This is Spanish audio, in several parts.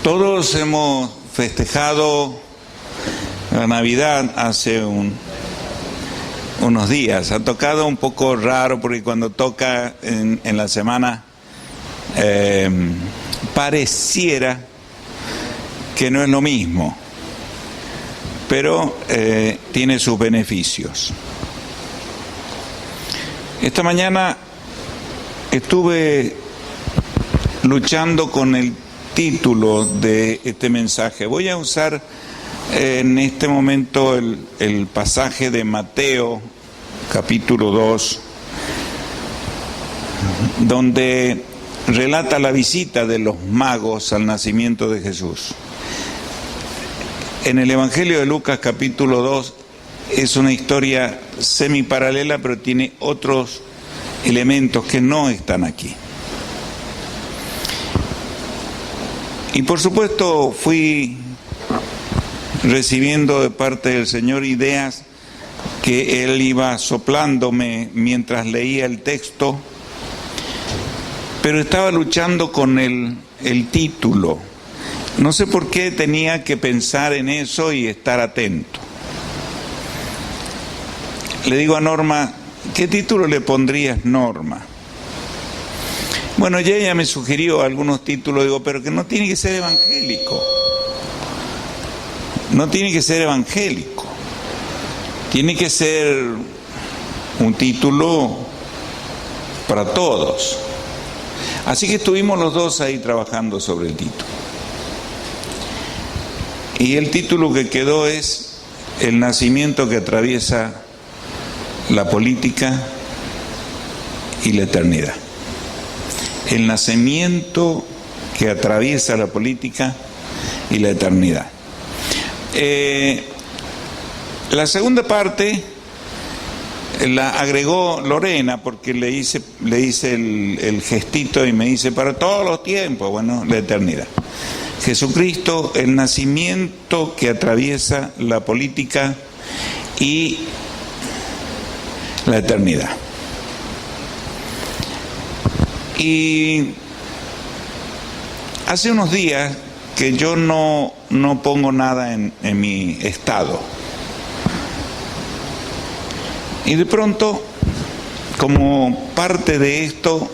Todos hemos festejado la Navidad hace unos días. Ha tocado un poco raro porque cuando toca en la semana pareciera que no es lo mismo, pero tiene sus beneficios. Esta mañana estuve luchando con el título de este mensaje. Voy a usar en este momento el pasaje de Mateo, capítulo 2, donde relata la visita de los magos al nacimiento de Jesús. En el Evangelio de Lucas, capítulo 2, es una historia semiparalela, pero tiene otros elementos que no están aquí. Y por supuesto fui recibiendo de parte del Señor ideas que Él iba soplándome mientras leía el texto, pero estaba luchando con el título. No sé por qué tenía que pensar en eso y estar atento. Le digo a Norma, ¿qué título le pondrías, Norma? Bueno, ella me sugirió algunos títulos, digo, pero que no tiene que ser evangélico. No tiene que ser evangélico. Tiene que ser un título para todos. Así que estuvimos los dos ahí trabajando sobre el título. Y el título que quedó es El nacimiento que atraviesa la política y la eternidad. El nacimiento que atraviesa la política y la eternidad. La segunda parte la agregó Lorena porque le hice el gestito y me dice para todos los tiempos, bueno, la eternidad. Jesucristo, el nacimiento que atraviesa la política y la eternidad. Y hace unos días que yo no pongo nada en mi estado. Y de pronto, como parte de esto,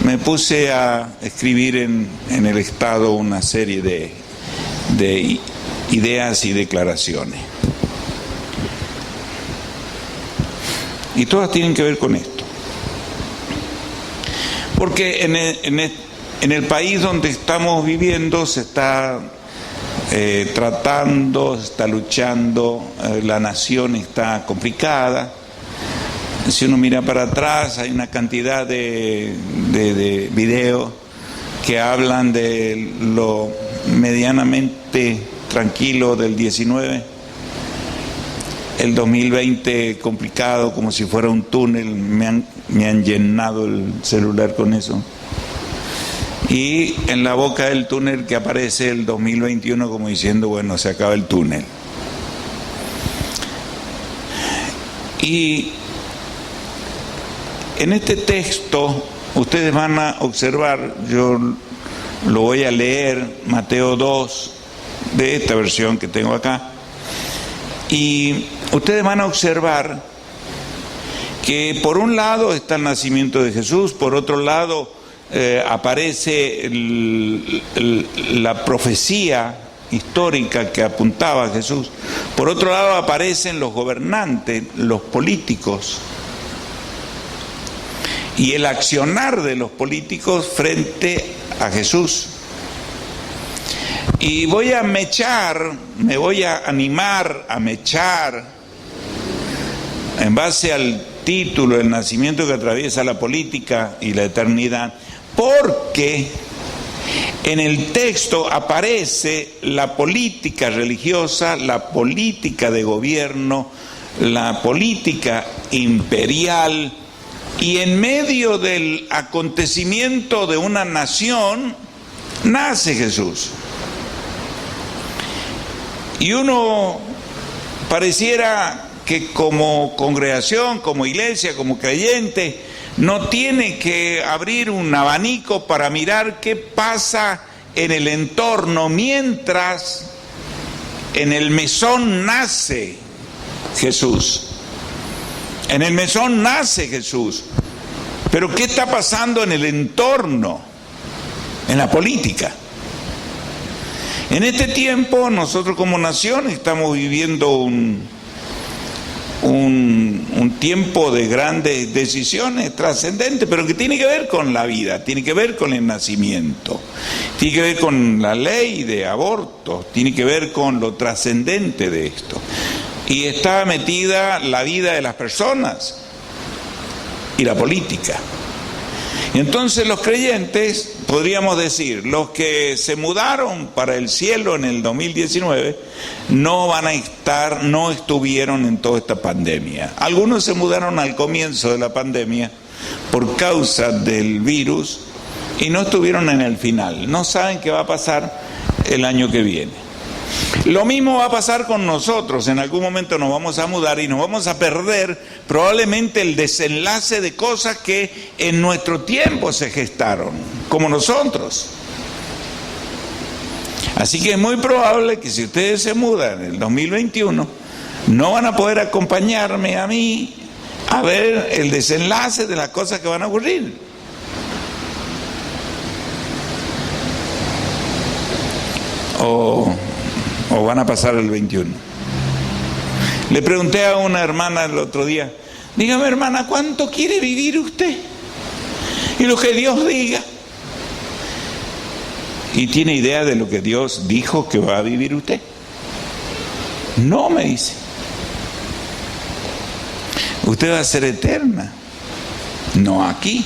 me puse a escribir en el estado una serie de ideas y declaraciones. Y todas tienen que ver con esto. Porque en el país donde estamos viviendo se está tratando, se está luchando, la nación está complicada. Si uno mira para atrás hay una cantidad de videos que hablan de lo medianamente tranquilo del 19, el 2020 complicado como si fuera un túnel, me han llenado el celular con eso. Y en la boca del túnel que aparece el 2021 como diciendo, bueno, se acaba el túnel. Y en este texto ustedes van a observar, yo lo voy a leer, Mateo 2, de esta versión que tengo acá, y ustedes van a observar que por un lado está el nacimiento de Jesús, por otro lado aparece la profecía histórica que apuntaba a Jesús, por otro lado aparecen los gobernantes, los políticos, y el accionar de los políticos frente a Jesús. Y me voy a animar a mechar en base al título, el nacimiento que atraviesa la política y la eternidad, porque en el texto aparece la política religiosa, la política de gobierno, la política imperial, y en medio del acontecimiento de una nación nace Jesús. Y uno pareciera que como congregación, como iglesia, como creyente, no tiene que abrir un abanico para mirar qué pasa en el entorno mientras en el mesón nace Jesús. En el mesón nace Jesús. Pero ¿qué está pasando en el entorno? En la política. En este tiempo nosotros como nación estamos viviendo un tiempo de grandes decisiones trascendentes, pero que tiene que ver con la vida, tiene que ver con el nacimiento, tiene que ver con la ley de aborto, tiene que ver con lo trascendente de esto. Y está metida la vida de las personas y la política. Entonces los creyentes, podríamos decir, los que se mudaron para el cielo en el 2019, no estuvieron en toda esta pandemia. Algunos se mudaron al comienzo de la pandemia por causa del virus y no estuvieron en el final. No saben qué va a pasar el año que viene. Lo mismo va a pasar con nosotros. En algún momento nos vamos a mudar y nos vamos a perder probablemente el desenlace de cosas que en nuestro tiempo se gestaron, como nosotros. Así que es muy probable que si ustedes se mudan en el 2021, no van a poder acompañarme a mí a ver el desenlace de las cosas que van a ocurrir. O van a pasar el 21. Le pregunté a una hermana el otro día, dígame hermana, ¿cuánto quiere vivir usted? Y lo que Dios diga. ¿Y tiene idea de lo que Dios dijo que va a vivir usted? No, me dice. Usted va a ser eterna. No aquí,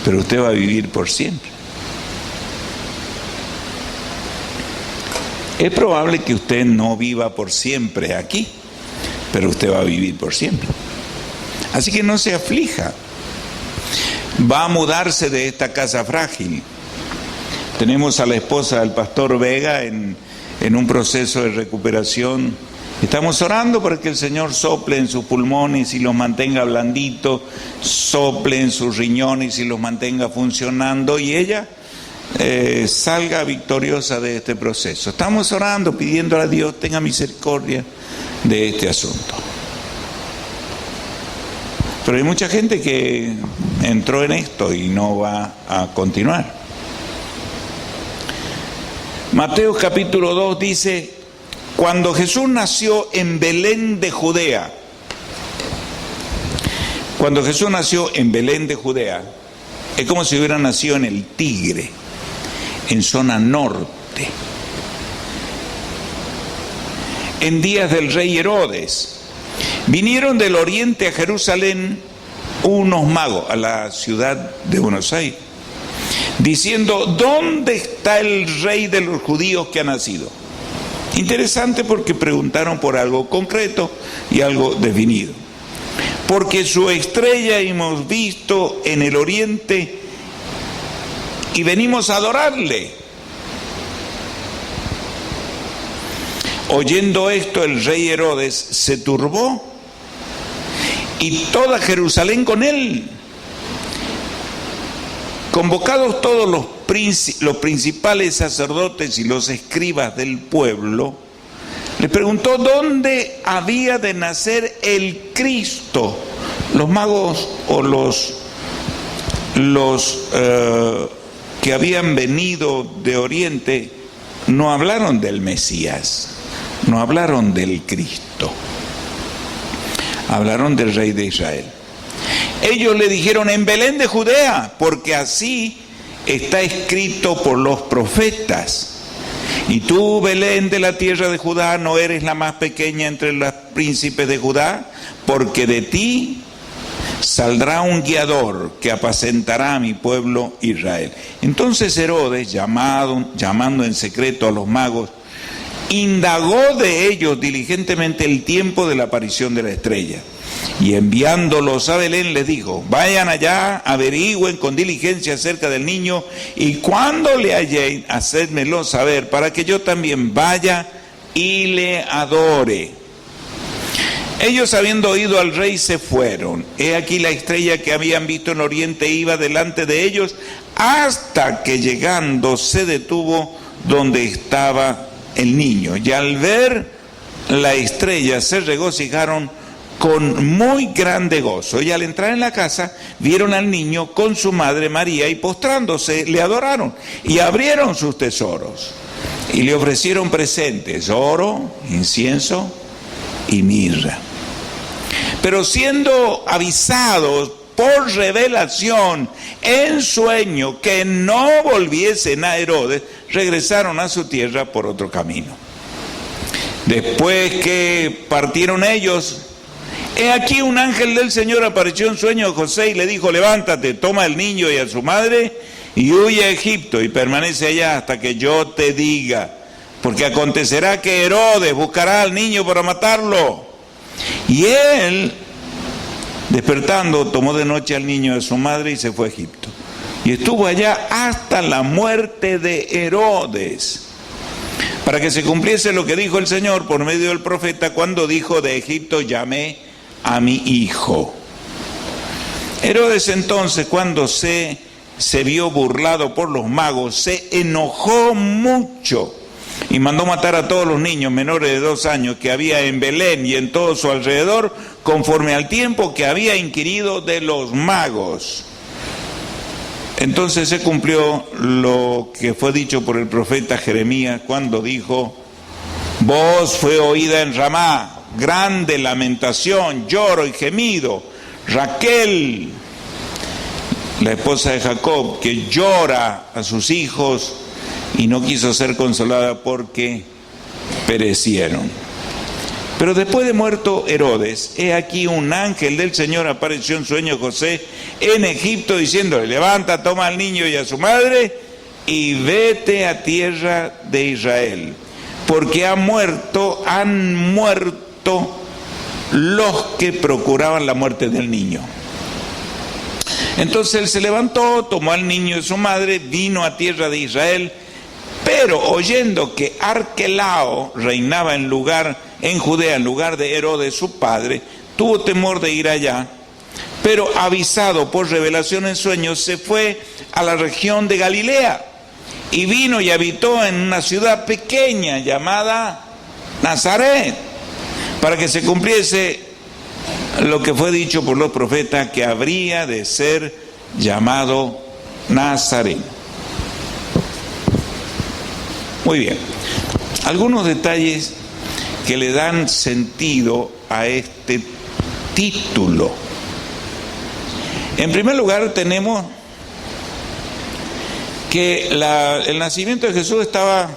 pero usted va a vivir por siempre. Es probable que usted no viva por siempre aquí, pero usted va a vivir por siempre. Así que no se aflija. Va a mudarse de esta casa frágil. Tenemos a la esposa del pastor Vega en un proceso de recuperación. Estamos orando para que el Señor sople en sus pulmones y los mantenga blanditos, sople en sus riñones y los mantenga funcionando, y ella salga victoriosa de este proceso. Estamos orando, pidiéndole a Dios tenga misericordia de este asunto. Pero hay mucha gente que entró en esto y no va a continuar. Mateo capítulo 2 dice, cuando Jesús nació en Belén de Judea, cuando Jesús nació en Belén de Judea, es como si hubiera nacido en el Tigre, en zona norte, en días del rey Herodes. Vinieron del oriente a Jerusalén unos magos, a la ciudad de Buenos Aires, diciendo, ¿dónde está el rey de los judíos que ha nacido? Interesante porque preguntaron por algo concreto y algo definido. Porque su estrella hemos visto en el oriente y venimos a adorarle. Oyendo esto, el rey Herodes se turbó y toda Jerusalén con él. Convocados todos los principales sacerdotes y los escribas del pueblo, le preguntó dónde había de nacer el Cristo. Los magos o los que habían venido de Oriente no hablaron del Mesías, no hablaron del Cristo, hablaron del Rey de Israel. Ellos le dijeron, en Belén de Judea, porque así está escrito por los profetas. Y tú, Belén de la tierra de Judá, no eres la más pequeña entre los príncipes de Judá, porque de ti saldrá un guiador que apacentará a mi pueblo Israel. Entonces Herodes, llamando en secreto a los magos, indagó de ellos diligentemente el tiempo de la aparición de la estrella. Y enviándolos a Belén les dijo, vayan allá, averigüen con diligencia acerca del niño, y cuando le halléis, hacedmelo saber, para que yo también vaya y le adore. Ellos, habiendo oído al rey, se fueron. He aquí la estrella que habían visto en oriente iba delante de ellos, hasta que llegando se detuvo donde estaba el niño. Y al ver la estrella se regocijaron con muy grande gozo. Y al entrar en la casa vieron al niño con su madre María, y postrándose le adoraron y abrieron sus tesoros y le ofrecieron presentes: oro, incienso y mirra. Pero siendo avisados por revelación en sueño que no volviesen a Herodes, regresaron a su tierra por otro camino. Después que partieron ellos, he aquí un ángel del Señor apareció en sueño a José y le dijo: levántate, toma al niño y a su madre y huye a Egipto y permanece allá hasta que yo te diga, porque acontecerá que Herodes buscará al niño para matarlo. Y él, despertando, tomó de noche al niño y a su madre y se fue a Egipto. Y estuvo allá hasta la muerte de Herodes, para que se cumpliese lo que dijo el Señor por medio del profeta, cuando dijo: de Egipto llamé a mi hijo. Herodes entonces, cuando se vio burlado por los magos, se enojó mucho y mandó matar a todos los niños menores de 2 años que había en Belén y en todo su alrededor, conforme al tiempo que había inquirido de los magos. Entonces se cumplió lo que fue dicho por el profeta Jeremías, cuando dijo: voz fue oída en Ramá, grande lamentación, lloro y gemido. Raquel, la esposa de Jacob, que llora a sus hijos y no quiso ser consolada porque perecieron. Pero después de muerto Herodes, he aquí un ángel del Señor apareció en sueño a José en Egipto, diciéndole: levanta, toma al niño y a su madre y vete a tierra de Israel, porque han muerto los que procuraban la muerte del niño. Entonces él se levantó, tomó al niño y su madre, vino a tierra de Israel, pero oyendo que Arquelao reinaba en Judea en lugar de Herodes su padre, tuvo temor de ir allá, pero avisado por revelación en sueños, se fue a la región de Galilea y vino y habitó en una ciudad pequeña llamada Nazaret, para que se cumpliese lo que fue dicho por los profetas, que habría de ser llamado Nazareno. Muy bien, algunos detalles que le dan sentido a este título. En primer lugar, tenemos que el nacimiento de Jesús estaba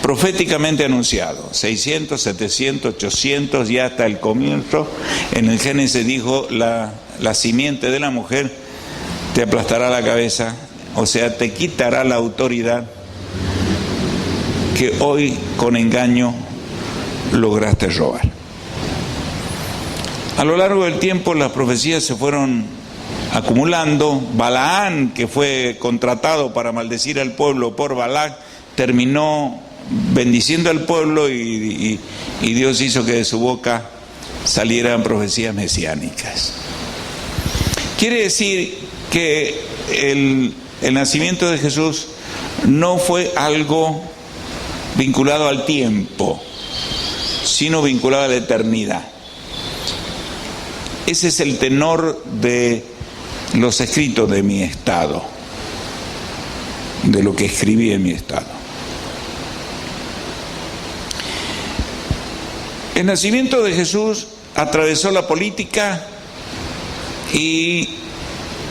proféticamente anunciado, 600, 700, 800, y hasta el comienzo. En el Génesis dijo: la simiente de la mujer te aplastará la cabeza, o sea, te quitará la autoridad que hoy con engaño lograste robar. A lo largo del tiempo las profecías se fueron acumulando. Balaán, que fue contratado para maldecir al pueblo por Balac, terminó bendiciendo al pueblo y Dios hizo que de su boca salieran profecías mesiánicas. Quiere decir que el nacimiento de Jesús no fue algo vinculado al tiempo, sino vinculado a la eternidad. Ese es el tenor de los escritos de mi estado, de lo que escribí en mi estado. El nacimiento de Jesús atravesó la política y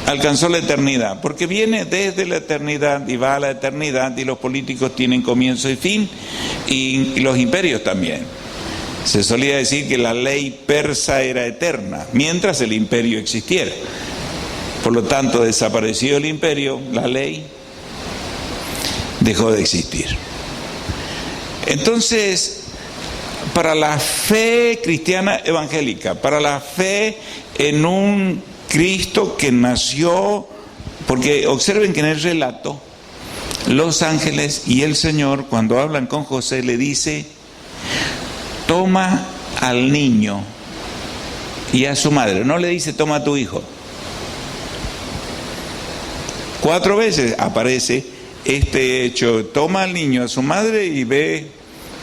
alcanzó la eternidad, porque viene desde la eternidad y va a la eternidad, y los políticos tienen comienzo y fin, y los imperios también. Se solía decir que la ley persa era eterna, mientras el imperio existiera. Por lo tanto, desapareció el imperio, la ley dejó de existir. Entonces, para la fe cristiana evangélica, para la fe en un Cristo que nació, porque observen que en el relato los ángeles y el Señor, cuando hablan con José, le dice: toma al niño y a su madre. No le dice, toma a tu hijo. 4 veces aparece este hecho: toma al niño a su madre y ve,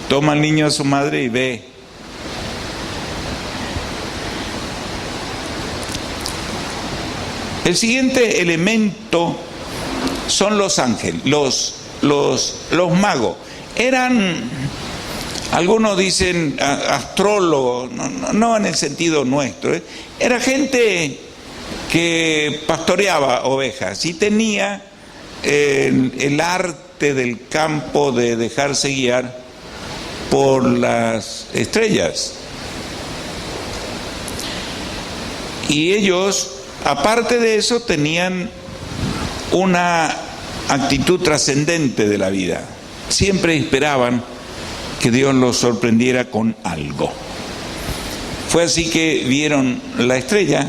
toma al niño a su madre y ve. El siguiente elemento son los ángeles, los magos. Eran, algunos dicen astrólogos, no en el sentido nuestro, era gente que pastoreaba ovejas y tenía el arte del campo de dejarse guiar por las estrellas. Y ellos, aparte de eso, tenían una actitud trascendente de la vida. Siempre esperaban que Dios los sorprendiera con algo. Fue así que vieron la estrella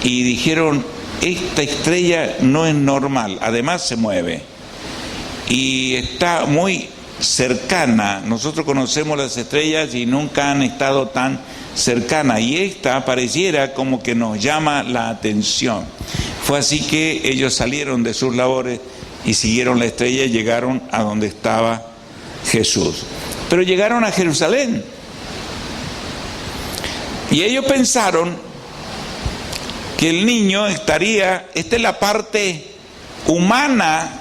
y dijeron: esta estrella no es normal, además se mueve y está muy cercana. Nosotros conocemos las estrellas y nunca han estado tan cercanas, y esta pareciera como que nos llama la atención. Fue así que ellos salieron de sus labores y siguieron la estrella y llegaron a donde estaba Jesús. Pero llegaron a Jerusalén y ellos pensaron que el niño estaría, esta es la parte humana,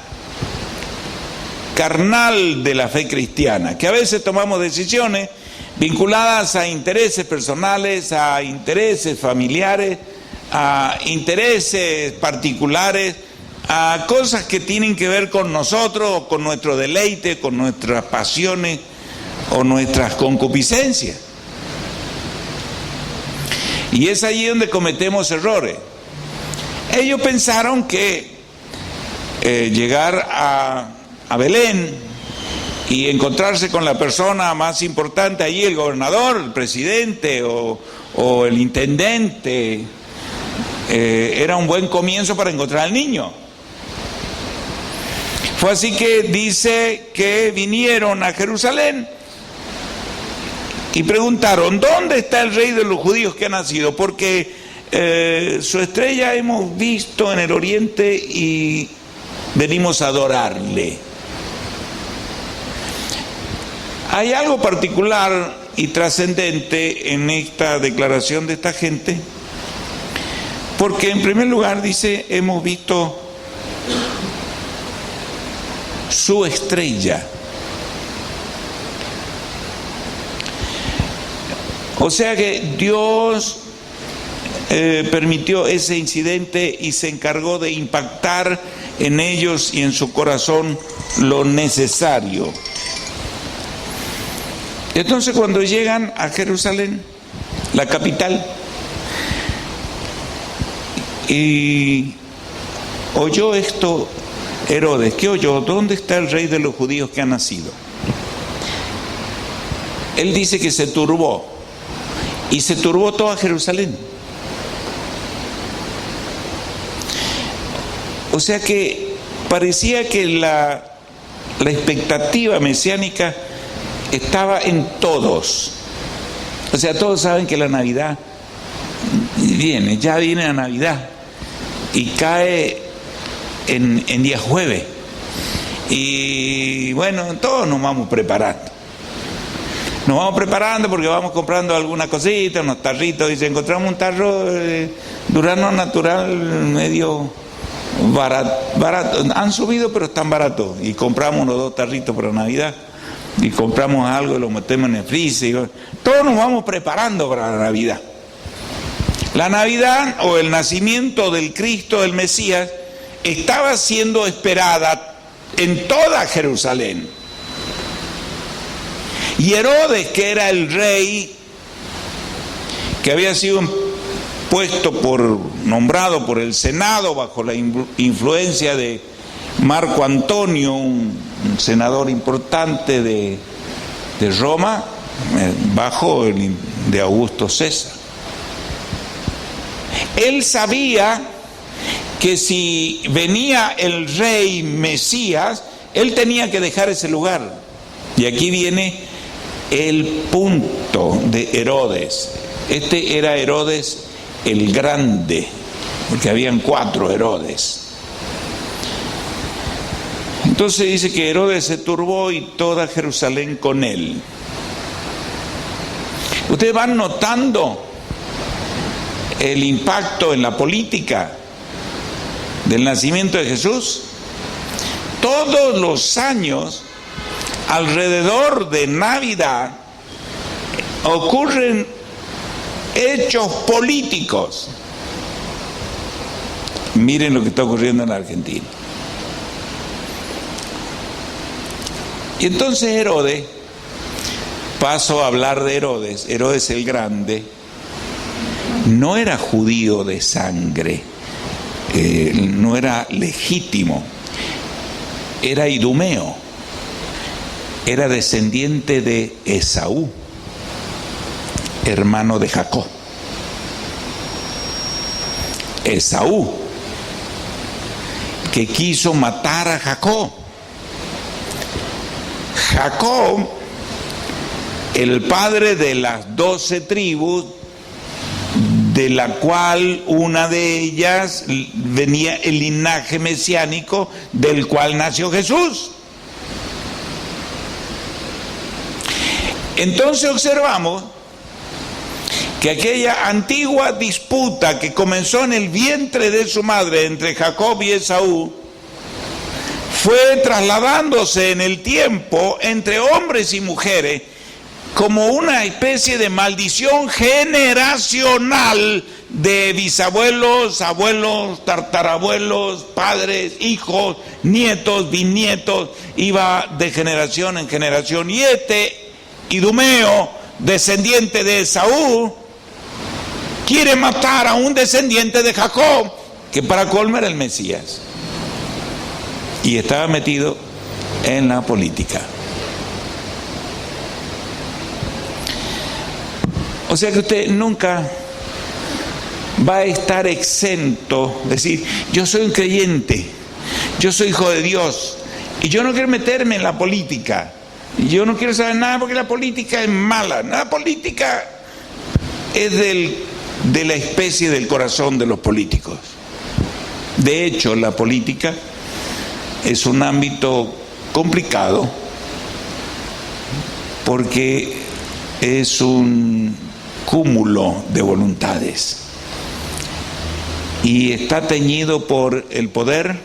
carnal de la fe cristiana, que a veces tomamos decisiones vinculadas a intereses personales, a intereses familiares, a intereses particulares, a cosas que tienen que ver con nosotros, con nuestro deleite, con nuestras pasiones o nuestras concupiscencias. Y es allí donde cometemos errores. Ellos pensaron que llegar a Belén y encontrarse con la persona más importante allí, el gobernador, el presidente o el intendente, era un buen comienzo para encontrar al niño. Fue así que dice que vinieron a Jerusalén y preguntaron: ¿dónde está el rey de los judíos que ha nacido? Porque su estrella hemos visto en el oriente y venimos a adorarle. Hay algo particular y trascendente en esta declaración de esta gente, porque en primer lugar dice: hemos visto su estrella. O sea que Dios permitió ese incidente y se encargó de impactar en ellos y en su corazón lo necesario. Entonces, cuando llegan a Jerusalén, la capital, y oyó esto Herodes, ¿qué oyó? ¿Dónde está el rey de los judíos que ha nacido? Él dice que se turbó, y se turbó toda Jerusalén. O sea que parecía que la expectativa mesiánica estaba en todos. O sea, todos saben que la Navidad viene, ya viene la Navidad y cae en día jueves. Y bueno, todos nos vamos preparando. Nos vamos preparando porque vamos comprando alguna cosita, unos tarritos. Y si encontramos un tarro durazno natural medio barato, han subido pero están baratos, y compramos unos 2 tarritos para Navidad. Y compramos algo y lo metemos en el freezer. Todos nos vamos preparando para la Navidad. La Navidad, o el nacimiento del Cristo, del Mesías, estaba siendo esperada en toda Jerusalén. Y Herodes, que era el rey, que había sido nombrado por el Senado bajo la influencia de Marco Antonio, un senador importante de Roma, bajo de Augusto César. Él sabía que si venía el rey Mesías, él tenía que dejar ese lugar. Y aquí viene el punto pacto de Herodes. Este era Herodes el Grande, porque habían 4 Herodes. Entonces dice que Herodes se turbó y toda Jerusalén con él. Ustedes van notando el impacto en la política del nacimiento de Jesús. Todos los años, alrededor de Navidad, ocurren hechos políticos. Miren lo que está ocurriendo en Argentina. Y entonces Herodes, paso a hablar de Herodes, Herodes el Grande, no era judío de sangre, no era legítimo, era idumeo, era descendiente de Esaú, hermano de Jacob. Esaú, que quiso matar a Jacob. Jacob, el padre de las 12 tribus, de la cual una de ellas venía el linaje mesiánico del cual nació Jesús. Entonces observamos que aquella antigua disputa que comenzó en el vientre de su madre entre Jacob y Esaú fue trasladándose en el tiempo entre hombres y mujeres como una especie de maldición generacional de bisabuelos, abuelos, tatarabuelos, padres, hijos, nietos, bisnietos, iba de generación en generación. Y este idumeo, descendiente de Esaú, quiere matar a un descendiente de Jacob, que para colmo era el Mesías. Y estaba metido en la política. O sea que usted nunca va a estar exento de decir, yo soy un creyente, yo soy hijo de Dios, y yo no quiero meterme en la política, y yo no quiero saber nada porque la política es mala. La política es de la especie del corazón de los políticos. De hecho, la política es un ámbito complicado porque es un cúmulo de voluntades y está teñido por el poder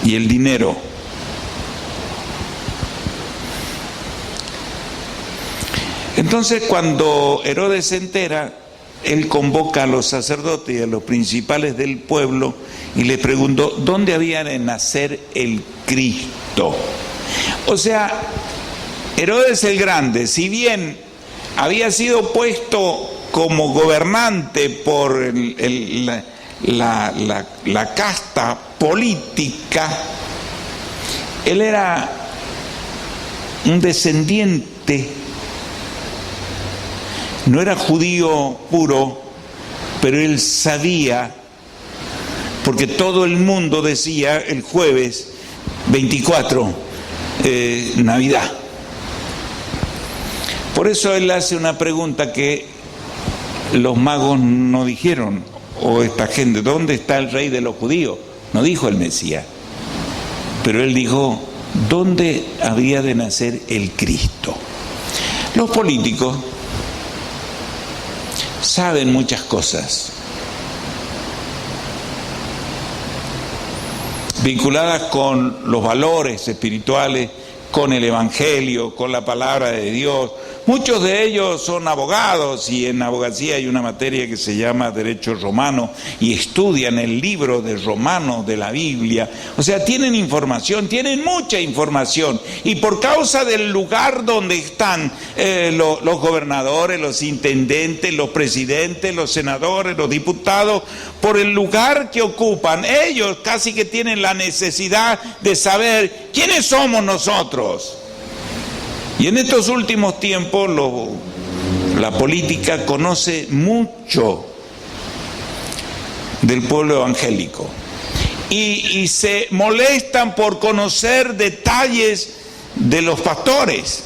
y el dinero. Entonces, cuando Herodes se entera, él convoca a los sacerdotes y a los principales del pueblo y les preguntó dónde había de nacer el Cristo. O sea, Herodes el Grande, si bien había sido puesto como gobernante por la casta política, él era un descendiente, no era judío puro, pero él sabía, porque todo el mundo decía el jueves 24, Navidad. Por eso él hace una pregunta que los magos no dijeron, o esta gente, ¿dónde está el rey de los judíos? No dijo el Mesías, pero él dijo, ¿dónde había de nacer el Cristo? Los políticos saben muchas cosas vinculadas con los valores espirituales, con el Evangelio, con la palabra de Dios. Muchos de ellos son abogados y en abogacía hay una materia que se llama Derecho Romano y estudian el libro de Romanos de la Biblia. O sea, tienen información, tienen mucha información y por causa del lugar donde están los gobernadores, los intendentes, los presidentes, los senadores, los diputados, por el lugar que ocupan, ellos casi que tienen la necesidad de saber quiénes somos nosotros. Y en estos últimos tiempos la política conoce mucho del pueblo evangélico y se molestan por conocer detalles de los pastores.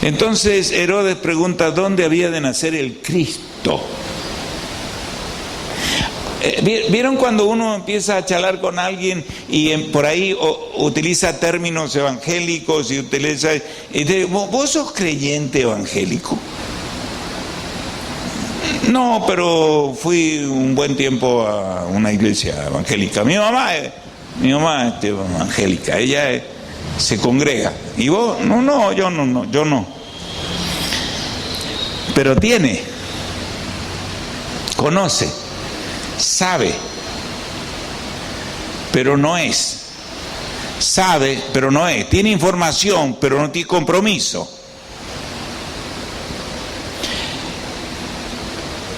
Entonces Herodes pregunta dónde había de nacer el Cristo. ¿Vieron cuando uno empieza a charlar con alguien y por ahí utiliza términos evangélicos y utiliza... ¿Vos sos creyente evangélico? No, pero fui un buen tiempo a una iglesia evangélica. Mi mamá es evangélica, ella se congrega. ¿Y vos? No, yo no. Pero conoce, sabe, pero no es. Sabe, pero no es. Tiene información, pero no tiene compromiso.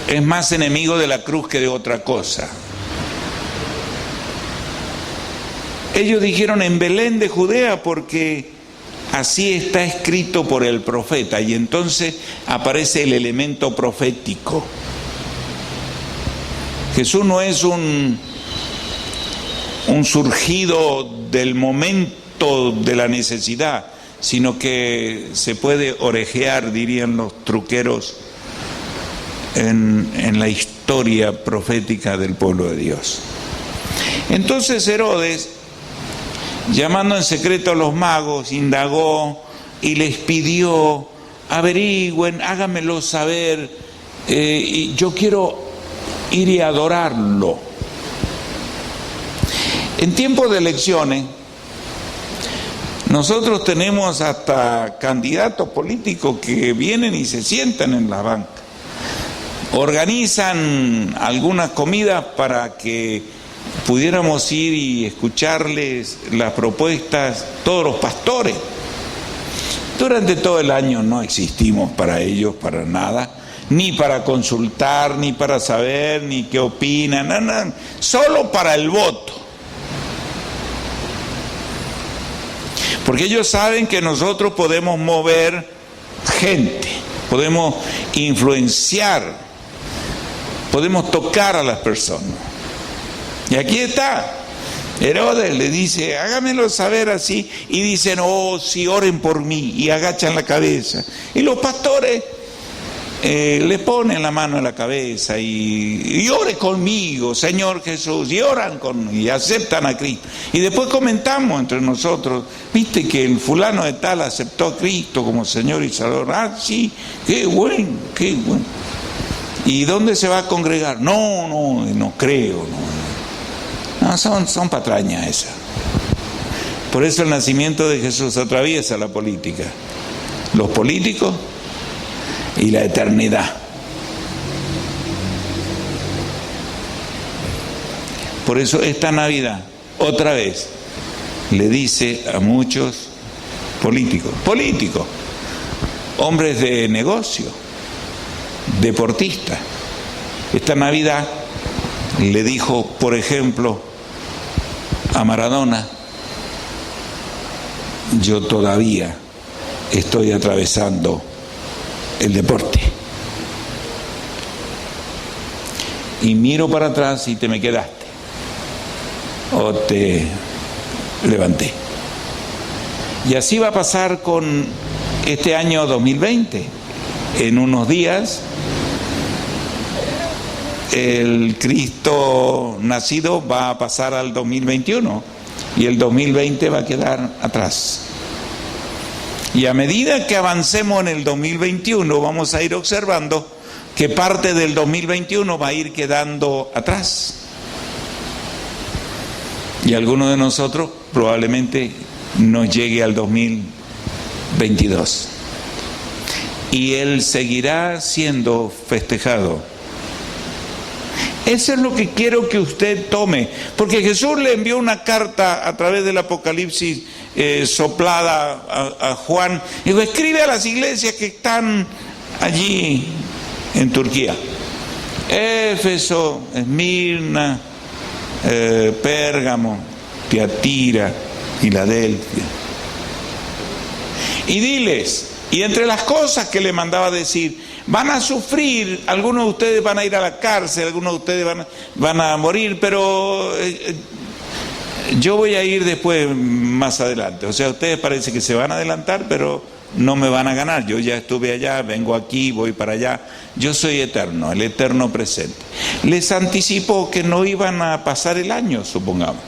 Es más enemigo de la cruz que de otra cosa. Ellos dijeron en Belén de Judea porque así está escrito por el profeta, y entonces aparece el elemento profético. Jesús no es un surgido del momento de la necesidad, sino que se puede orejear, dirían los truqueros, en la historia profética del pueblo de Dios. Entonces Herodes, llamando en secreto a los magos, indagó y les pidió: averigüen, háganmelo saber, y yo quiero ir y adorarlo. En tiempos de elecciones, nosotros tenemos hasta candidatos políticos que vienen y se sientan en la banca. Organizan algunas comidas para que pudiéramos ir y escucharles las propuestas, todos los pastores. Durante todo el año no existimos para ellos, para nada, ni para consultar, ni para saber, ni qué opinan, nada, solo para el voto. Porque ellos saben que nosotros podemos mover gente, podemos influenciar, podemos tocar a las personas. Y aquí está, Herodes le dice: hágamelo saber así, y dicen: oh, sí, oren por mí, y agachan la cabeza. Y los pastores le ponen la mano en la cabeza y ore conmigo, Señor Jesús, y oran y aceptan a Cristo. Y después comentamos entre nosotros: viste que el fulano de tal aceptó a Cristo como Señor y Salvador. Ah, sí, qué bueno, qué bueno. ¿Y dónde se va a congregar? No creo, no, son patrañas esas. Por eso el nacimiento de Jesús atraviesa la política, los políticos y la eternidad. Por eso esta Navidad, otra vez, le dice a muchos políticos, hombres de negocio, deportistas, esta Navidad le dijo, por ejemplo, a Maradona: yo todavía estoy atravesando el deporte. Y miro para atrás y te me quedaste. O te levanté. Y así va a pasar con este año 2020. En unos días, el Cristo nacido va a pasar al 2021 y el 2020 va a quedar atrás. Y a medida que avancemos en el 2021 vamos a ir observando que parte del 2021 va a ir quedando atrás. Y alguno de nosotros probablemente nos llegue al 2022. Y Él seguirá siendo festejado. Eso es lo que quiero que usted tome, porque Jesús le envió una carta a través del Apocalipsis soplada a Juan. Dijo: escribe a las iglesias que están allí en Turquía: Éfeso, Esmirna, Pérgamo, Tiatira, Filadelfia. Y diles, y entre las cosas que le mandaba decir: van a sufrir, algunos de ustedes van a ir a la cárcel, algunos de ustedes van a morir, pero yo voy a ir después, más adelante. O sea, ustedes parece que se van a adelantar, pero no me van a ganar. Yo ya estuve allá, vengo aquí, voy para allá. Yo soy eterno, el eterno presente. Les anticipó que no iban a pasar el año, supongamos.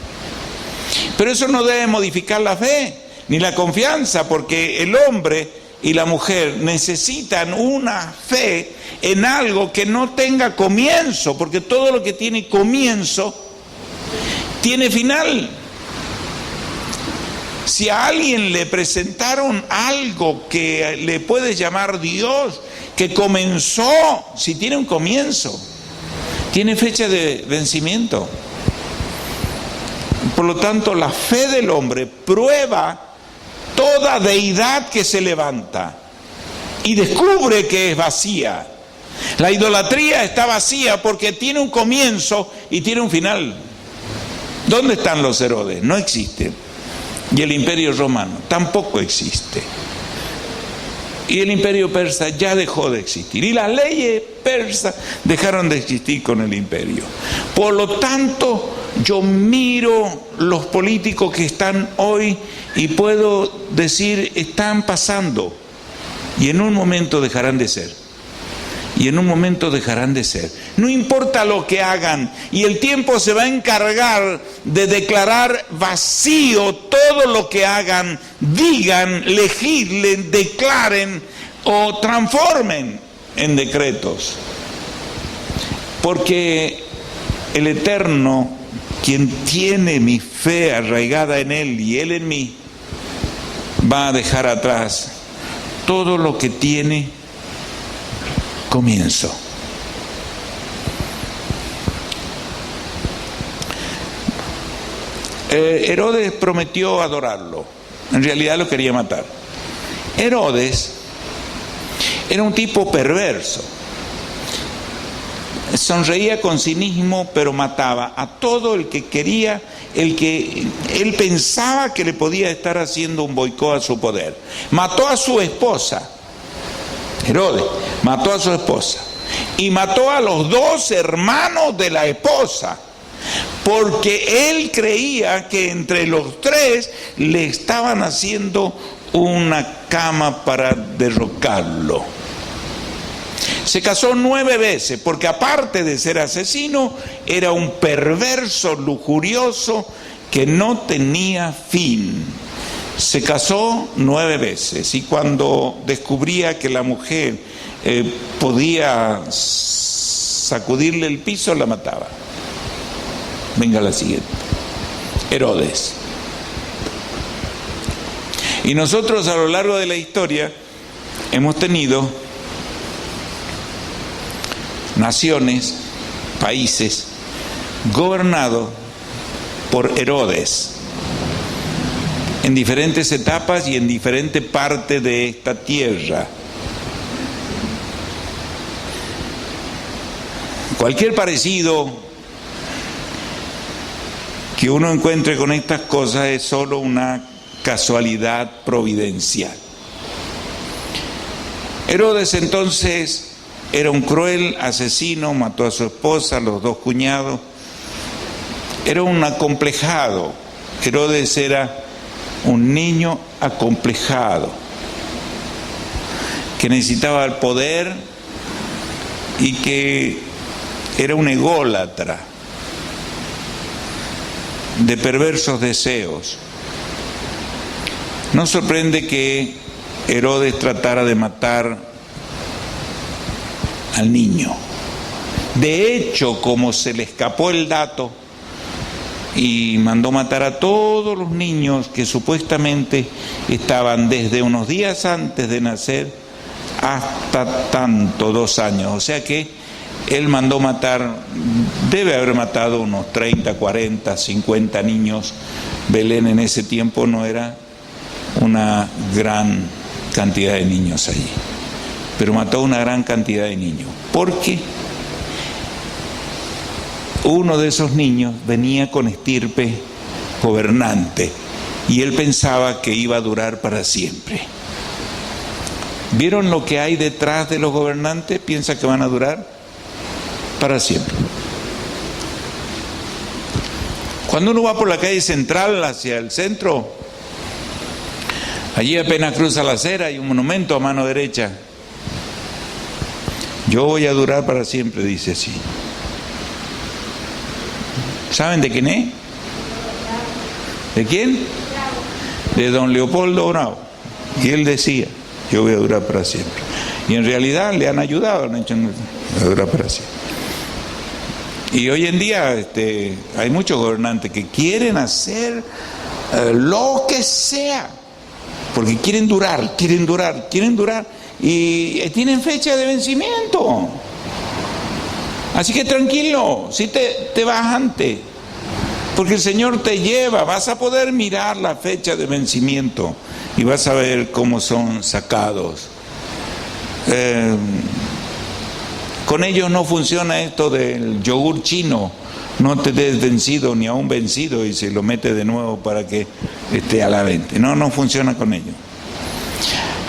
Pero eso no debe modificar la fe ni la confianza, porque el hombre y la mujer necesitan una fe en algo que no tenga comienzo, porque todo lo que tiene comienzo tiene final. Si a alguien le presentaron algo que le puede llamar Dios, que comenzó, si tiene un comienzo, tiene fecha de vencimiento. Por lo tanto, la fe del hombre prueba toda deidad que se levanta y descubre que es vacía. La idolatría está vacía porque tiene un comienzo y tiene un final. ¿Dónde están los Herodes? No existen. Y el imperio romano tampoco existe. Y el imperio persa ya dejó de existir. Y las leyes persas dejaron de existir con el imperio. Por lo tanto, yo miro los políticos que están hoy y puedo decir, están pasando. Y en un momento dejarán de ser. Y en un momento dejarán de ser. No importa lo que hagan, y el tiempo se va a encargar de declarar vacío todo lo que hagan, digan, legislen, declaren o transformen en decretos. Porque el Eterno, quien tiene mi fe arraigada en Él y Él en mí, va a dejar atrás todo lo que tiene comienzo. Herodes prometió adorarlo. En realidad lo quería matar. Herodes era un tipo perverso. Sonreía con cinismo, pero mataba a todo el que quería, el que él pensaba que le podía estar haciendo un boicot a su poder. Mató a su esposa. Herodes mató a su esposa y mató a los 2 hermanos de la esposa, porque él creía que entre los 3 le estaban haciendo una cama para derrocarlo. Se casó 9 veces, porque aparte de ser asesino, era un perverso, lujurioso, que no tenía fin. Se casó 9 veces, y cuando descubría que la mujer podía sacudirle el piso, la mataba. Venga la siguiente. Herodes. Y nosotros a lo largo de la historia hemos tenido naciones, países, gobernados por Herodes, en diferentes etapas y en diferentes partes de esta tierra. Cualquier parecido que uno encuentre con estas cosas es solo una casualidad providencial. Herodes entonces era un cruel asesino, mató a su esposa, a los 2 cuñados, era un acomplejado. Herodes era un niño acomplejado que necesitaba el poder y que era un ególatra de perversos deseos. No sorprende que Herodes tratara de matar al niño. De hecho, como se le escapó el dato y mandó matar a todos los niños que supuestamente estaban desde unos días antes de nacer hasta 2 años. O sea que él mandó matar, debe haber matado unos 30, 40, 50 niños. Belén en ese tiempo no era una gran cantidad de niños allí, pero mató una gran cantidad de niños, porque uno de esos niños venía con estirpe gobernante y él pensaba que iba a durar para siempre. ¿Vieron lo que hay detrás de los gobernantes? ¿Piensa que van a durar para siempre? Cuando uno va por la calle central hacia el centro, Allí apenas cruza la acera hay un monumento a mano derecha. Yo voy a durar para siempre, dice así. ¿Saben de quién es? ¿De quién? De don Leopoldo Bravo. Y él decía, yo voy a durar para siempre. Y en realidad le han ayudado, han hecho a durar para siempre. Y hoy en día hay muchos gobernantes que quieren hacer lo que sea, porque quieren durar, y tienen fecha de vencimiento. Así que tranquilo, si te vas antes, porque el Señor te lleva, vas a poder mirar la fecha de vencimiento y vas a ver cómo son sacados. Con ellos no funciona esto del yogur chino, no te des vencido ni aún vencido y se lo mete de nuevo para que esté a la venta. No funciona con ellos.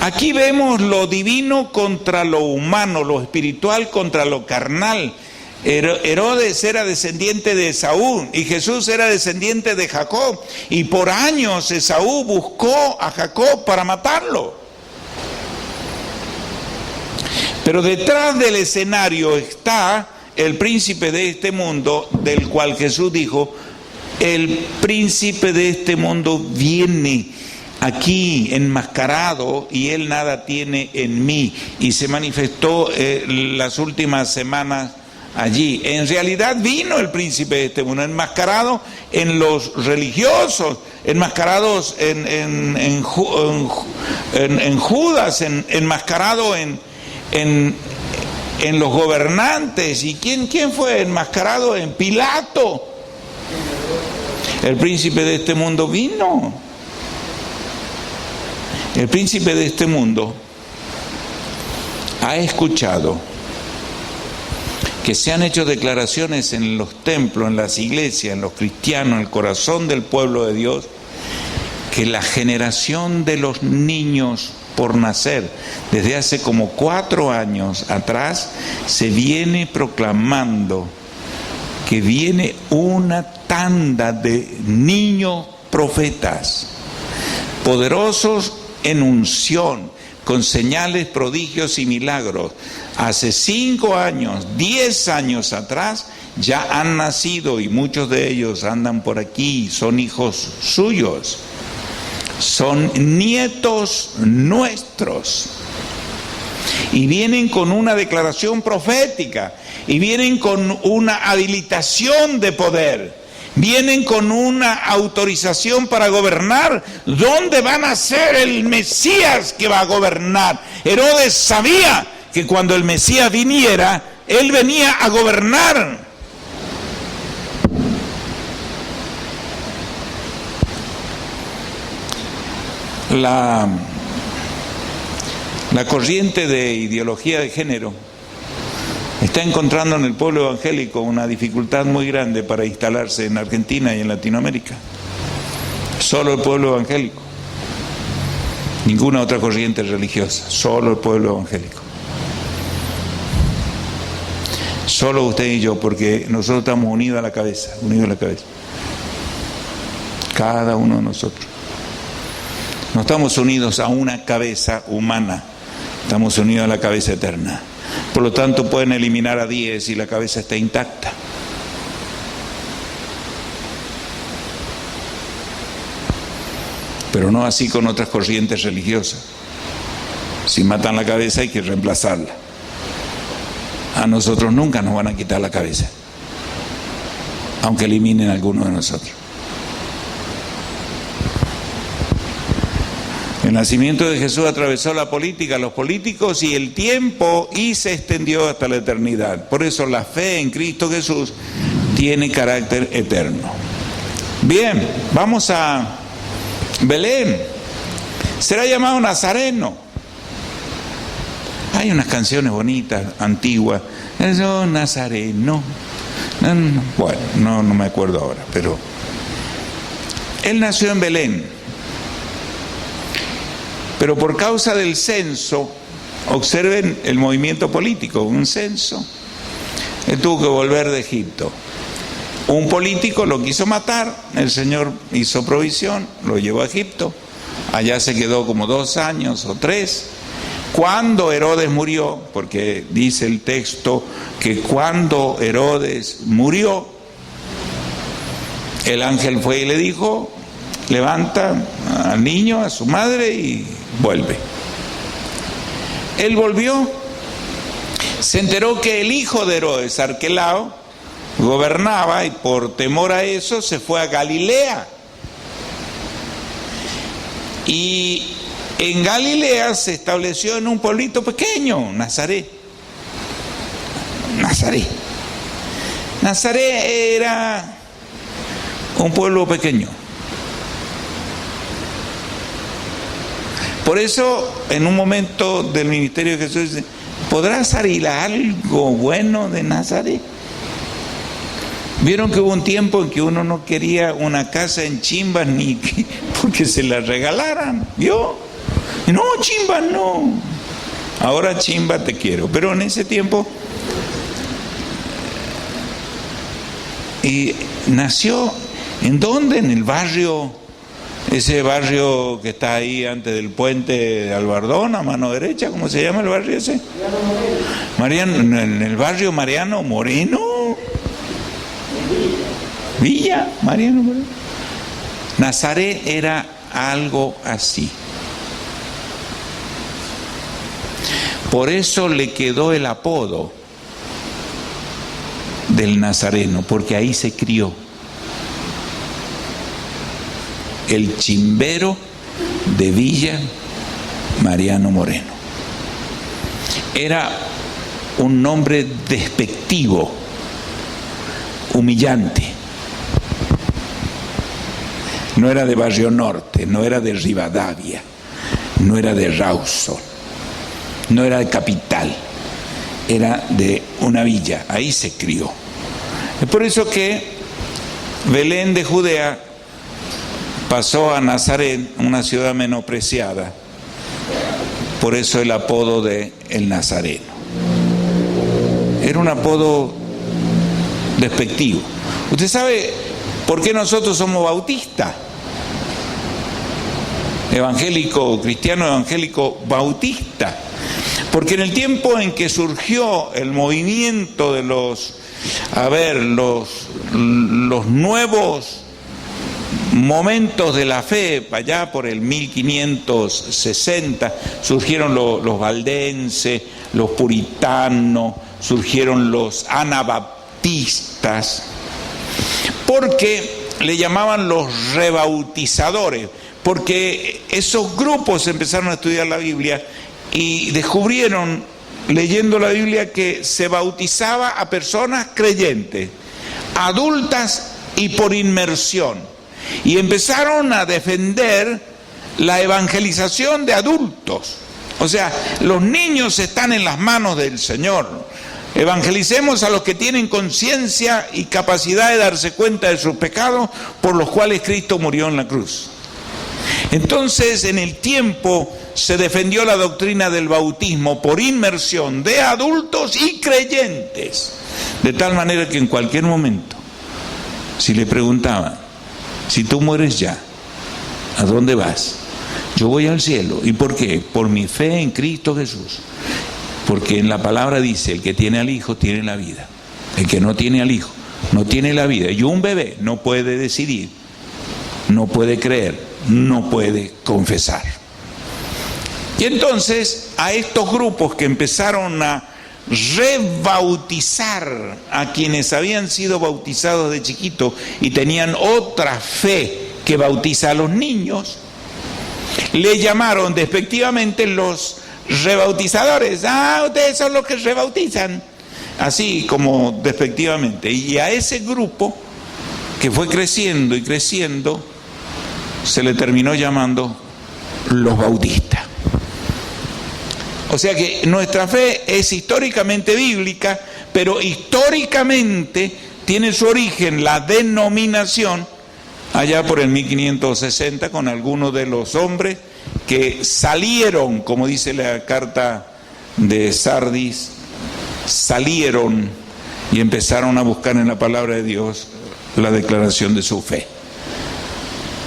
Aquí vemos lo divino contra lo humano, lo espiritual contra lo carnal. Herodes era descendiente de Esaú y Jesús era descendiente de Jacob, y por años Esaú buscó a Jacob para matarlo. Pero detrás del escenario está el príncipe de este mundo, del cual Jesús dijo: el príncipe de este mundo viene aquí enmascarado y él nada tiene en mí. Y se manifestó las últimas semanas allí. En realidad vino el príncipe de este mundo enmascarado en los religiosos, enmascarados en Judas, enmascarado en los gobernantes. ¿Y quién fue enmascarado? En Pilato. El príncipe de este mundo vino. El príncipe de este mundo ha escuchado que se han hecho declaraciones en los templos, en las iglesias, en los cristianos, en el corazón del pueblo de Dios, que la generación de los niños por nacer, desde hace como 4 años atrás, se viene proclamando que viene una tanda de niños profetas, poderosos en unción, con señales, prodigios y milagros. Hace 5 años, 10 años atrás, ya han nacido y muchos de ellos andan por aquí, son hijos suyos. Son nietos nuestros y vienen con una declaración profética y vienen con una habilitación de poder, vienen con una autorización para gobernar. ¿Dónde va a nacer el Mesías que va a gobernar? Herodes sabía que cuando el Mesías viniera, él venía a gobernar. La corriente de ideología de género está encontrando en el pueblo evangélico una dificultad muy grande para instalarse en Argentina y en Latinoamérica. Solo el pueblo evangélico, ninguna otra corriente religiosa, solo el pueblo evangélico. Solo usted y yo, porque nosotros estamos unidos a la cabeza, cada uno de nosotros. No estamos unidos a una cabeza humana, estamos unidos a la cabeza eterna. Por lo tanto, pueden eliminar a 10 y la cabeza está intacta. Pero no así con otras corrientes religiosas. Si matan la cabeza hay que reemplazarla. A nosotros nunca nos van a quitar la cabeza, aunque eliminen a alguno de nosotros. El nacimiento de Jesús atravesó la política, los políticos y el tiempo, y se extendió hasta la eternidad. Por eso la fe en Cristo Jesús tiene carácter eterno. Bien, vamos a Belén. Será llamado Nazareno. Hay unas canciones bonitas, antiguas. Eso, Nazareno. Bueno, no me acuerdo ahora, pero él nació en Belén. Pero por causa del censo, observen el movimiento político, un censo, él tuvo que volver de Egipto. Un político lo quiso matar, el Señor hizo provisión, lo llevó a Egipto, allá se quedó como 2 años o 3. Cuando Herodes murió, porque dice el texto que cuando Herodes murió, el ángel fue y le dijo: levanta al niño, a su madre, y vuelve. Él volvió, se enteró que el hijo de Herodes, Arquelao, gobernaba, y por temor a eso se fue a Galilea. Y en Galilea se estableció en un pueblito pequeño, Nazaret. Nazaret era un pueblo pequeño. Por eso, en un momento del ministerio de Jesús dice: ¿podrá salir algo bueno de Nazaret? Vieron que hubo un tiempo en que uno no quería una casa en Chimbas ni porque se la regalaran, ¿vio? No, Chimbas no. Ahora Chimbas te quiero. Pero en ese tiempo, y nació, ¿en dónde? En el barrio, ese barrio que está ahí antes del puente de Albardón, a mano derecha, ¿cómo se llama el barrio ese? Mariano, en el barrio Mariano Moreno. Villa Mariano Moreno. Nazaret era algo así. Por eso le quedó el apodo del nazareno, porque ahí se crió. El chimbero de Villa Mariano Moreno. Era un nombre despectivo, humillante. No era de Barrio Norte, no era de Rivadavia, no era de Rawson, no era de Capital, era de una villa, ahí se crió. Es por eso que Belén de Judea pasó a Nazaret, una ciudad menospreciada, por eso el apodo de el Nazareno. Era un apodo despectivo. ¿Usted sabe por qué nosotros somos bautistas? Evangélico, cristiano evangélico bautista. Porque en el tiempo en que surgió el movimiento de los nuevos momentos de la fe, allá por el 1560, surgieron los valdenses, los puritanos, surgieron los anabaptistas, porque le llamaban los rebautizadores, porque esos grupos empezaron a estudiar la Biblia y descubrieron, leyendo la Biblia, que se bautizaba a personas creyentes, adultas y por inmersión. Y empezaron a defender la evangelización de adultos. O sea, los niños están en las manos del Señor. Evangelicemos a los que tienen conciencia y capacidad de darse cuenta de sus pecados, por los cuales Cristo murió en la cruz. Entonces, en el tiempo se defendió la doctrina del bautismo por inmersión de adultos y creyentes, de tal manera que en cualquier momento, si le preguntaban: si tú mueres ya, ¿a dónde vas? Yo voy al cielo. ¿Y por qué? Por mi fe en Cristo Jesús. Porque en la palabra dice: el que tiene al Hijo tiene la vida. El que no tiene al Hijo no tiene la vida. Y un bebé no puede decidir, no puede creer, no puede confesar. Y entonces a estos grupos que empezaron a rebautizar a quienes habían sido bautizados de chiquito y tenían otra fe que bautiza a los niños, le llamaron despectivamente los rebautizadores. Ah, ustedes son los que rebautizan, así como despectivamente. Y a ese grupo, que fue creciendo y creciendo, se le terminó llamando los bautistas. O sea que nuestra fe es históricamente bíblica, pero históricamente tiene su origen, la denominación, allá por el 1560, con algunos de los hombres que salieron, como dice la carta de Sardis, salieron y empezaron a buscar en la palabra de Dios la declaración de su fe.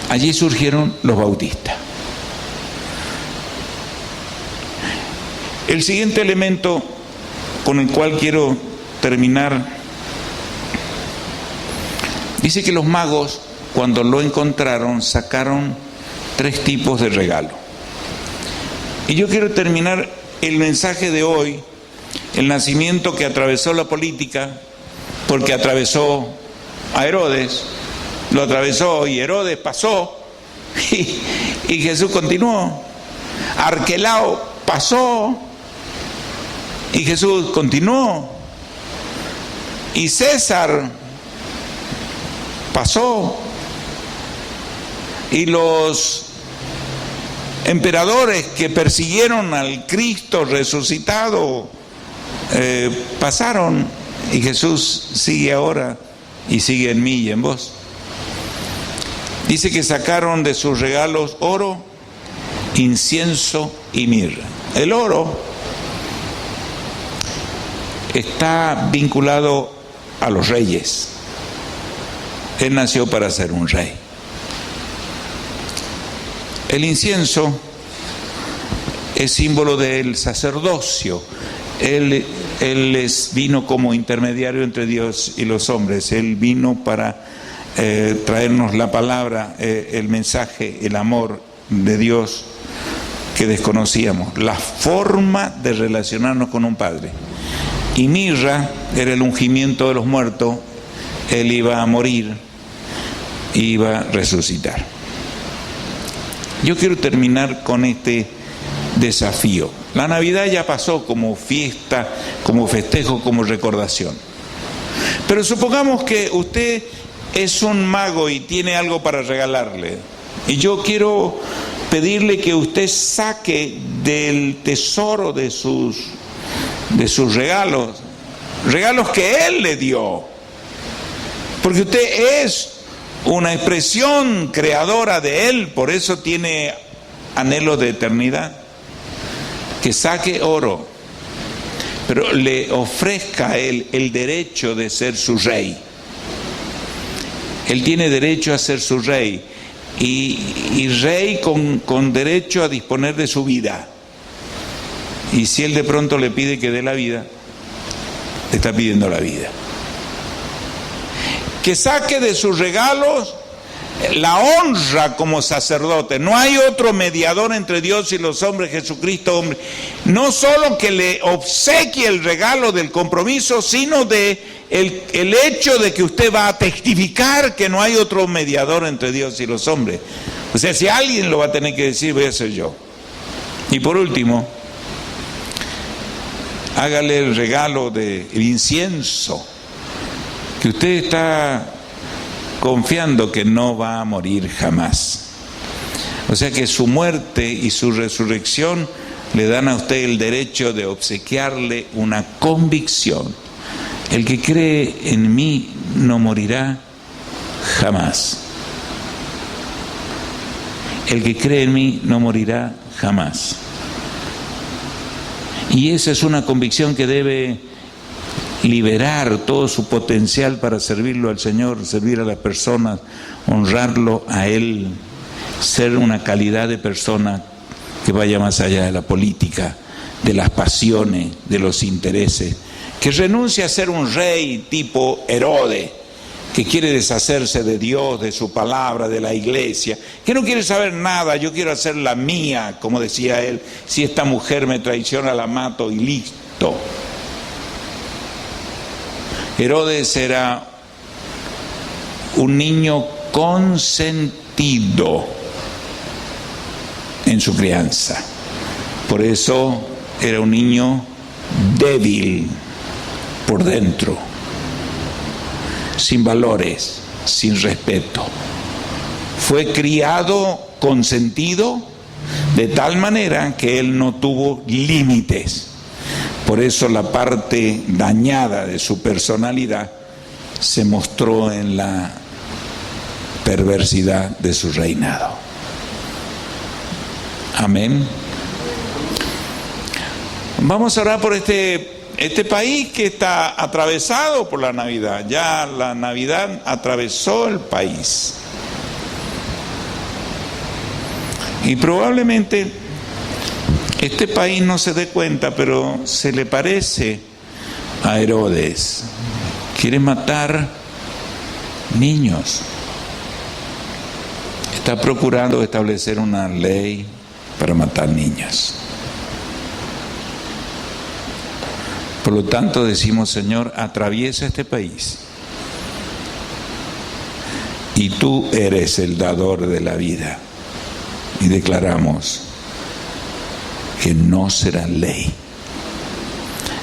Allí surgieron los bautistas. El siguiente elemento con el cual quiero terminar, dice que los magos, cuando lo encontraron, sacaron 3 tipos de regalo. Y yo quiero terminar el mensaje de hoy, el nacimiento que atravesó la política, porque atravesó a Herodes, lo atravesó y Herodes pasó, y Jesús continuó. Arquelao pasó y Jesús continuó. Y César pasó. Y los emperadores que persiguieron al Cristo resucitado pasaron, y Jesús sigue ahora y sigue en mí y en vos. Dice que sacaron de sus regalos oro, incienso y mirra. El oro está vinculado a los reyes. Él nació para ser un rey. El incienso es símbolo del sacerdocio. Él vino como intermediario entre Dios y los hombres. Él vino para traernos la palabra, el mensaje, el amor de Dios que desconocíamos, la forma de relacionarnos con un padre. Y mirra era el ungimiento de los muertos. Él iba a morir, iba a resucitar. Yo quiero terminar con este desafío. La Navidad ya pasó como fiesta, como festejo, como recordación. Pero supongamos que usted es un mago y tiene algo para regalarle. Y yo quiero pedirle que usted saque del tesoro de sus regalos que Él le dio. Porque usted es una expresión creadora de Él, por eso tiene anhelo de eternidad. Que saque oro, pero le ofrezca a Él el derecho de ser su rey. Él tiene derecho a ser su rey, y rey con derecho a disponer de su vida. Y si Él de pronto le pide que dé la vida, le está pidiendo la vida. Que saque de sus regalos la honra como sacerdote. No hay otro mediador entre Dios y los hombres, Jesucristo hombre. No solo que le obsequie el regalo del compromiso, sino de el hecho de que usted va a testificar que no hay otro mediador entre Dios y los hombres. O sea, si alguien lo va a tener que decir, voy a ser yo. Y por último, hágale el regalo del incienso, que usted está confiando que no va a morir jamás. O sea que su muerte y su resurrección le dan a usted el derecho de obsequiarle una convicción. El que cree en mí no morirá jamás. El que cree en mí no morirá jamás. Y esa es una convicción que debe liberar todo su potencial para servirlo al Señor, servir a las personas, honrarlo a Él, ser una calidad de persona que vaya más allá de la política, de las pasiones, de los intereses, que renuncie a ser un rey tipo Herodes, que quiere deshacerse de Dios, de su palabra, de la iglesia, que no quiere saber nada. Yo quiero hacer la mía, como decía él, si esta mujer me traiciona la mato y listo. Herodes era un niño consentido en su crianza. Por eso era un niño débil por dentro, sin valores, sin respeto. Fue criado consentido de tal manera que él no tuvo límites. Por eso la parte dañada de su personalidad se mostró en la perversidad de su reinado. Amén. Vamos a orar por este país que está atravesado por la Navidad. Ya la Navidad atravesó el país. Y probablemente este país no se dé cuenta, pero se le parece a Herodes. Quiere matar niños. Está procurando establecer una ley para matar niños. Por lo tanto decimos, Señor, atraviesa este país. Y tú eres el dador de la vida. Y declaramos que no será ley.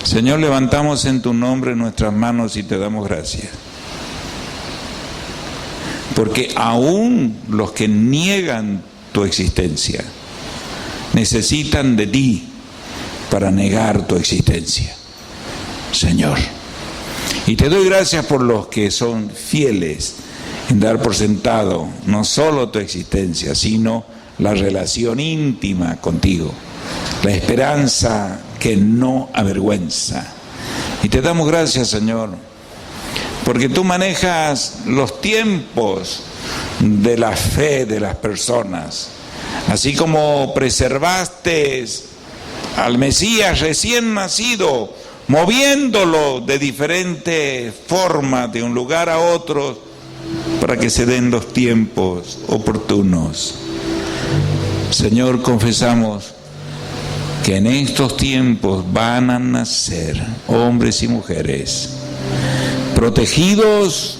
Señor, levantamos en tu nombre nuestras manos y te damos gracias. Porque aún los que niegan tu existencia necesitan de ti para negar tu existencia, Señor. Y te doy gracias por los que son fieles en dar por sentado no solo tu existencia, sino la relación íntima contigo, la esperanza que no avergüenza. Y te damos gracias, Señor, porque tú manejas los tiempos de la fe de las personas, así como preservaste al Mesías recién nacido, moviéndolo de diferentes formas de un lugar a otro para que se den los tiempos oportunos. Señor, confesamos que en estos tiempos van a nacer hombres y mujeres protegidos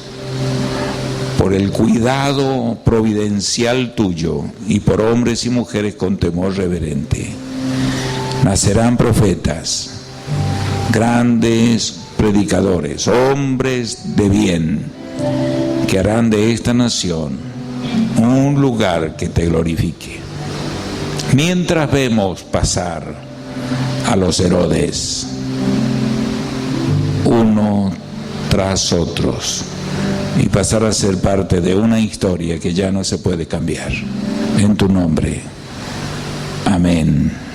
por el cuidado providencial tuyo y por hombres y mujeres con temor reverente. Nacerán profetas, grandes predicadores, hombres de bien, que harán de esta nación un lugar que te glorifique. Mientras vemos pasar a los Herodes, uno tras otros, y pasar a ser parte de una historia que ya no se puede cambiar. En tu nombre. Amén.